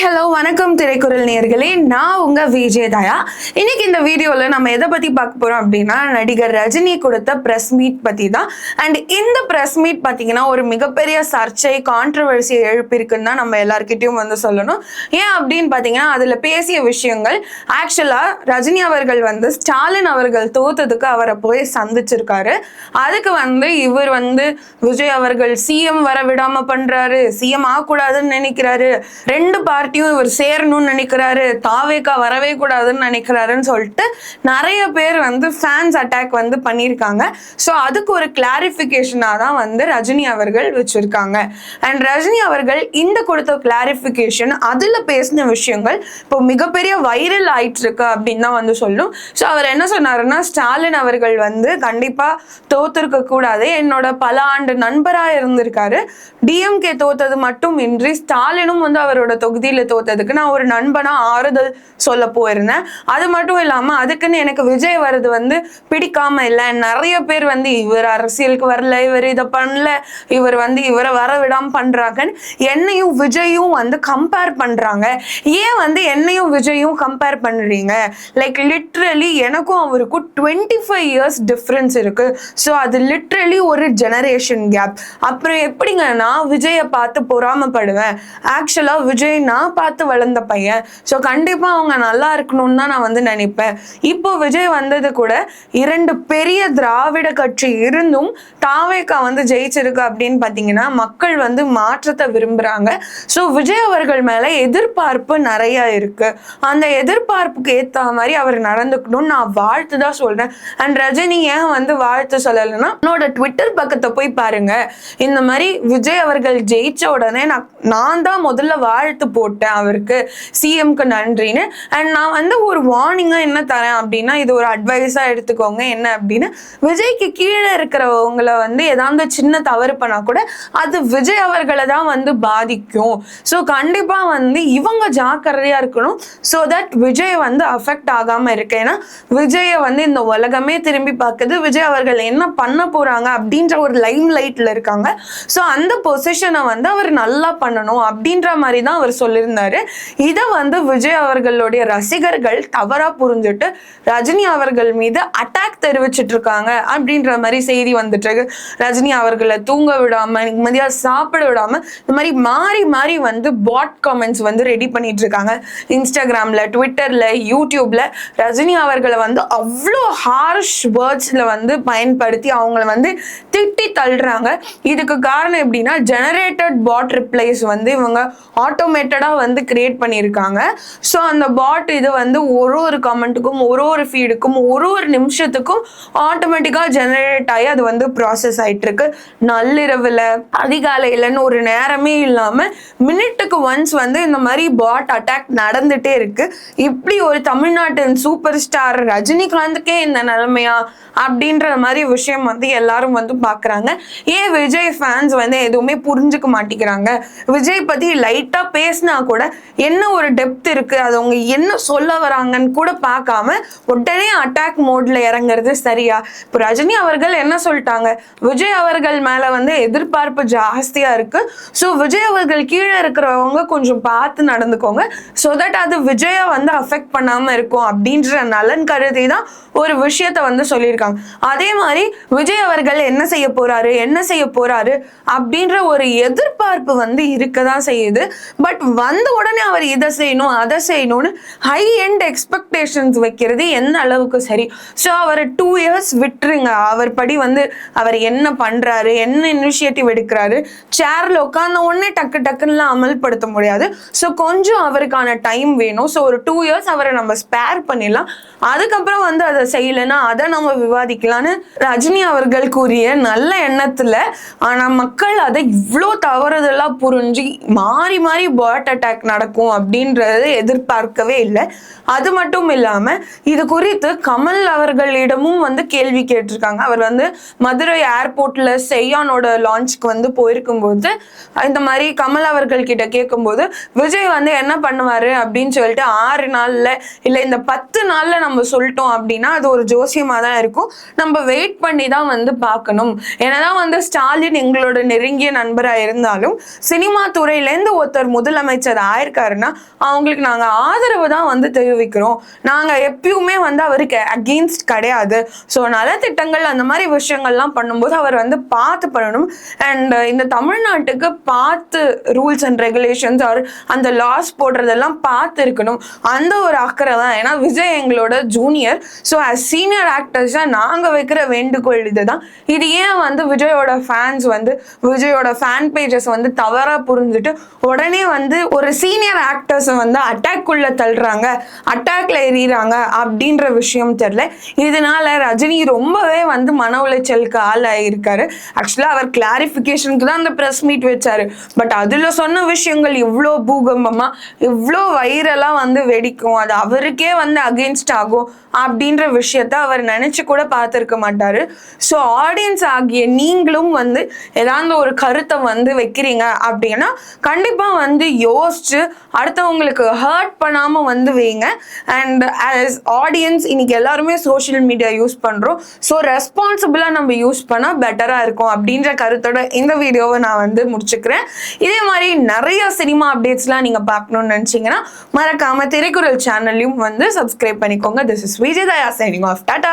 Hello வணக்கம் திரைக்குறள் நேயர்களே, நான் உங்க விஜய் தயா. இன்னைக்கு இந்த வீடியோல நம்ம எதை பத்தி பார்க்க போறோம் அப்படின்னா, நடிகர் ரஜினி கொடுத்த பிரஸ் மீட் பத்தி தான். அண்ட் இந்த பிரஸ் மீட் பாத்தீங்கன்னா ஒரு மிகப்பெரிய சர்ச்சை கான்ட்ரவர்சியை எழுப்பியிருக்குன்னு தான் நம்ம எல்லார்கிட்டையும் வந்து சொல்லணும். ஏன் அப்படின்னு பாத்தீங்கன்னா, அதுல பேசிய விஷயங்கள் ஆக்சுவலா ரஜினி அவர்கள் வந்து ஸ்டாலின் அவர்கள் தோத்ததுக்கு அவரை போய் சந்திச்சிருக்காரு. அதுக்கு வந்து இவர் வந்து விஜய் அவர்கள் சிஎம் வர விடாம பண்றாரு, சிஎம் ஆகக்கூடாதுன்னு நினைக்கிறாரு, ரெண்டு பார்ட்டியும் இவர் சேரணும்னு நினைக்கிறாரு, தாவேக்கா வரவே கூடாதுன்னு நினைக்கிறாருன்னு சொல்லிட்டு நிறைய பேர் வந்து ஃபேன்ஸ் அட்டாக் வந்து பண்ணியிருக்காங்க. ஸோ அதுக்கு ஒரு கிளாரிஃபிகேஷனாக தான் வந்து ரஜினி அவர்கள் வச்சிருக்காங்க. அண்ட் ரஜினி அவர்கள் இந்த கொடுத்த கிளாரிஃபிகேஷன் அதில் பேசின விஷயங்கள் இப்போ மிகப்பெரிய வைரல் ஆயிட்டு இருக்கு அப்படின்னு தான் வந்து சொல்லும். ஸோ அவர் என்ன சொன்னாருன்னா, ஸ்டாலின் அவர்கள் வந்து கண்டிப்பாக தோத்திருக்க கூடாது, என்னோட பல ஆண்டு நண்பராக இருந்திருக்காரு, டிஎம்கே தோத்தது மட்டும் இன்றி ஸ்டாலினும் வந்து அவரோட தொகுதியில தோத்ததுக்கு நான் ஒரு நண்பனா ஆறுதல் சொல்ல போயிருந்தேன். அது மட்டும் இல்லாம அதுக்குன்னு எனக்கு விஜய் வருது வந்து பிடிக்காம இல்லை, நிறைய பேர் வந்து இவர் அரசியலுக்கு வரல, இவர் இதை பண்ணல, இவர் வந்து இவரை வர விடாம பண்றாங்கன்னு என்னையும் விஜயும் வந்து கம்பேர் பண்றாங்க. ஏன் வந்து என்னையும் விஜயும் கம்பேர் பண்றீங்க? லைக் லிட்ரலி எனக்கும் அவருக்கும் 25 years டிஃப்ரென்ஸ் இருக்கு. ஸோ அது லிட்ரலி ஒரு ஜெனரேஷன் கேப். அப்புறம் எப்படிங்க நான் விஜயை பார்த்து பொறாமப்படுவேன்? ஆக்சுவலா விஜய் நான் பார்த்து வளர்ந்த பையன். ஸோ கண்டிப்பா அவங்க நல்லா இருக்கணும்னு தான் நான் வந்து நினைப்பேன். இப்போ விஜய் வந்தது கூட 2 பெரிய திராவிட கட்சி இருந்தும் தாவேக்கா வந்து ஜெயிச்சிருக்கு அப்படின்னு பார்த்தீங்கன்னா மக்கள் வந்து மாற்றத்தை விரும்புறாங்க. ஸோ விஜய் அவர்கள் மேல எதிர்பார்ப்பு நிறைய இருக்கு. அந்த எதிர்பார்ப்புக்கு ஏற்ற மாதிரி அவர் நடந்துக்கணும்னு நான் வாழ்த்து தான் சொல்றேன். அண்ட் ரஜினி ஏன் வந்து வாழ்த்து சொல்லலைன்னா, என்னோட ட்விட்டர் பக்கத்தை போய் பாருங்க. இந்த மாதிரி விஜய் அவர்கள் ஜெயிச்ச உடனே நான் தான் முதல்ல வாழ்த்து போட்டேன் அவருக்கு, சிஎம்க்கு நன்றின்னு. அண்ட் நான் வந்து ஒரு வார்னிங்கா என்ன தரேன் அப்படின்னா, இது ஒரு அட்வைஸா எடுத்துக்கோங்க. என்ன அப்படின்னு, விஜய்க்கு கீழே இருக்கிறவங்களை வந்து ஏதாவது சின்ன தவறு பண்ணா கூட அது விஜய் அவர்களை தான் வந்து பாதிக்கும். ஸோ கண்டிப்பா வந்து இவங்க ஜாக்கிரதையா இருக்கணும். ஸோ தட் விஜய் வந்து அஃபெக்ட் ஆகாம இருக்கு. ஏன்னா விஜயை வந்து இந்த உலகமே திரும்பி பார்க்குது, விஜய் அவர்கள் என்ன பண்ண போறாங்க அப்படின்ற ஒரு லைம் லைட்ல இருக்காங்க. ஸோ அந்த பொசிஷனை வந்து அவர் நல்லா பண்ணணும் அப்படின்ற மாதிரி தான் அவர் சொல்லியிருந்தாரு. இதை வந்து விஜய் அவர்களுடைய ரசிகர்கள் தவறா புரிஞ்சுட்டு ரஜினி அவர்கள் மீது அட்டாக் தெரிவிச்சிட்டு இருக்காங்க அப்படின்ற மாதிரி செய்தி வந்துட்டு இருக்கு. ரஜினி அவர்களை தூங்க விடாம, நிம்மதியா சாப்பிட விடாம, இந்த மாதிரி மாறி மாறி வந்து பாட் காமெண்ட்ஸ் வந்து ரெடி பண்ணிட்டு இருக்காங்க. இன்ஸ்டாகிராம்ல, ட்விட்டர்ல, யூடியூப்ல ரஜினி அவர்களை வந்து அவ்வளோ ஹார்ஷ் வேர்ட்ஸ்ல வந்து பயன்படுத்தி அவங்களை வந்து திட்டி தள்ளுறாங்க. இதுக்கு காரணம் எப்படின்னா, ஜெனரேட்டட் பாட் ரிப்ளைஸ் வந்து இவங்க ஆட்டோமேட்டடா வந்து கிரியேட் பண்ணியிருக்காங்க. ஸோ அந்த பாட் இது வந்து ஒரு கமெண்ட்டுக்கும் ஒரு ஃபீடுக்கும் ஒரு நிமிஷத்துக்கும் ஆட்டோமேட்டிக்கா ஜெனரேட் ஆகி அது வந்து ப்ராசஸ் ஆயிட்டு இருக்கு. நள்ளிரவுல, அதிகாலையிலன்னு ஒரு நேரமே இல்லாம மினிட்டுக்கு ஒன்ஸ் வந்து இந்த மாதிரி பாட் அட்டாக் நடந்துட்டே இருக்கு. இப்படி ஒரு தமிழ்நாட்டின் சூப்பர் ஸ்டார் ரஜினிகாந்துக்கே இந்த நிலைமையா அப்படின்ற மாதிரி விஷயம் வந்து எல்லாரும் வந்து பாக்குறாங்க. ஏன் விஜய் ஃபேன்ஸ் வந்து எதுவுமே புரிஞ்சுக்க மாட்டேங்கிறாங்க? விஜய் பத்தி லைட்டா பேசினா கூட என்ன ஒரு டெப்த் இருக்கு, அது அவங்க என்ன சொல்ல வராங்கன்னு கூட பார்க்காம உடனே அட்டாக் மோட்ல இறங்குறது சரியா? இப்போ ரஜினி அவர்கள் என்ன சொல்லிட்டாங்க, விஜய் அவர்கள் மேல வந்து எதிர்பார்ப்பு ஜாஸ்தியா இருக்கு, ஸோ விஜய் அவர்கள் கீழே இருக்கிறவங்க கொஞ்சம் பார்த்து நடந்துக்கோங்க, ஸோ தட் அது விஜய வந்து அஃபெக்ட் பண்ணாம இருக்கும் அப்படின்ற நலன் கருதி தான் ஒரு விஷயத்த வந்து சொல்லியிருக்காங்க. அதே மாதிரி விஜய் அவர்கள் என்ன செய்ய போறாரு அப்படின்ற ஒரு எதிர்பார்ப்பு வந்து இருக்கதான் செய்யுது. பட் வந்த உடனே அவர் இதை செய்யணும் அதை செய்யணும்னு ஹை எண்ட் எக்ஸ்பெக்டேஷன்ஸ் வைக்கிறது எந்த அளவுக்கு சரி? ஸோ அவர் 2 years விட்டுருங்க. அவர் படி வந்து அவர் என்ன பண்றாரு, என்ன இனிஷியேட்டிவ் எடுக்கிறாரு, சேர்ல உட்கார்ந்த உடனே டக்குன்னு அமல்படுத்த முடியாது. ஸோ கொஞ்சம் அவருக்கான டைம் வேணும். ஸோ ஒரு 2 years அவரை நம்ம ஸ்பேர் பண்ணிடலாம். அதுக்கப்புறம் வந்து அதை செய்யலைன்னா அதை நம்ம விவாதிக்கலான்னு ரஜினி அவர்கள் கூறிய நல்ல எண்ணத்துல, ஆனா மக்கள் அதை இவ்வளோ தவறுதலா புரிஞ்சு மாறி மாறி பாட் அட்டாக் நடக்கும் அப்படின்றது எதிர்பார்க்கவே இல்லை. அது மட்டும் இல்லாம இது குறித்து கமல் அவர்களிடமும் வந்து கேள்வி கேட்டிருக்காங்க. அவர் வந்து மதுரை ஏர்போர்ட்ல செய்யானோட லான்ச்சுக்கு வந்து போயிருக்கும்போது இந்த மாதிரி கமல் அவர்கள் கிட்ட கேட்கும்போது, விஜய் வந்து என்ன பண்ணுவாரு அப்படின்னு சொல்லிட்டு 6 நாள்ல இல்லை இந்த 10 நாள்ல நம்ம சொல்லிட்டோம் அப்படின்னா அது ஒரு ஜோசியமா தான் இருக்கும், நம்ம வெயிட் பண்ணி தான் வந்து பார்க்கணும். என்னதான் வந்து ஸ்டாலின் எங்களோட நெருங்கிய நண்பராக இருந்தாலும் சினிமா துறையிலேருந்து ஒருத்தர் முதலமைச்சர் அது ஆயிருக்காருன்னா அவங்களுக்கு நாங்க ஆதரவு தான் வந்து தெரிவிக்கிறோம். நாங்க எப்பயுமே வந்து அவருக்கு அகெயின்ஸ்ட் கிடையாது. ஸோ நலத்திட்டங்கள் அந்த மாதிரி விஷயங்கள்லாம் பண்ணும்போது அவர் வந்து பார்த்து பண்ணணும். அண்ட் இந்த தமிழ்நாட்டுக்கு பார்த்து ரூல்ஸ் அண்ட் ரெகுலேஷன்ஸ் ஆர் அந்த லாஸ் போடுறதெல்லாம் பார்த்து இருக்கணும். அந்த ஒரு அக்கறை தான். ஏன்னா விஜய் எங்களோட ஜூனியர். ஸோ அஸ் சீனியர் ஆக்டர்ஸாக நாங்கள் வைக்கிற வேண்டுகோள் இதுதான். இது ஏன் வந்து விஜயோட ஃபேன்ஸ் வந்து விஜயோட ஃபேன் பேஜஸ் வந்து தவறாக புரிஞ்சுட்டு உடனே வந்து ஒரு சீனியர் ஆக்டர்ஸை வந்து அட்டாக்குள்ள தள்ளுறாங்க, அட்டாக்ல எறிகிறாங்க அப்படின்ற விஷயம் தெரியல. இதனால ரஜினி ரொம்பவே வந்து மன உளைச்சலுக்கு ஆளாயிருக்காரு. ஆக்சுவலாக அவர் கிளாரிஃபிகேஷனுக்கு தான் அந்த ப்ரெஸ் மீட் வச்சாரு. பட் அதில் சொன்ன விஷயங்கள் இவ்வளோ பூகம்பமாக இவ்வளோ வைரலாக வந்து வெடிக்கும், அது அவருக்கே வந்து அகெயின்ஸ்ட் ஆகும் அப்படின்ற விஷயத்த அவர் நினைச்சு கூட பார்த்துருக்க மாட்டாரு. ஸோ ஆடியன்ஸ் ஆகிய நீங்களும் வந்து ஏதாவது ஒரு கருத்தை வந்து வைக்கிறீங்க அப்படின்னா கண்டிப்பா வந்து யோசிச்சு அடுத்தவங்களுக்கு ஹர்ட் பண்ணாம வந்து வைங்க. அண்ட் ஆஸ் ஆடியன்ஸ் இன்னைக்கு எல்லாருமே சோஷியல் மீடியா யூஸ் பண்றோம். ஸோ ரெஸ்பான்சிபிளா நம்ம யூஸ் பண்ணா பெட்டரா இருக்கும் அப்படின்ற கருத்தோட இந்த வீடியோவை நான் வந்து முடிச்சுக்கிறேன். இதே மாதிரி நிறைய சினிமா அப்டேட்ஸ்லாம் நீங்க பார்க்கணும்னு நினைச்சீங்கன்னா மறக்காம திரைக்குறள் சேனல்லையும் வந்து சப்ஸ்கிரைப் பண்ணிக்கோங்க. This is Vijay Daya signing off. Tata.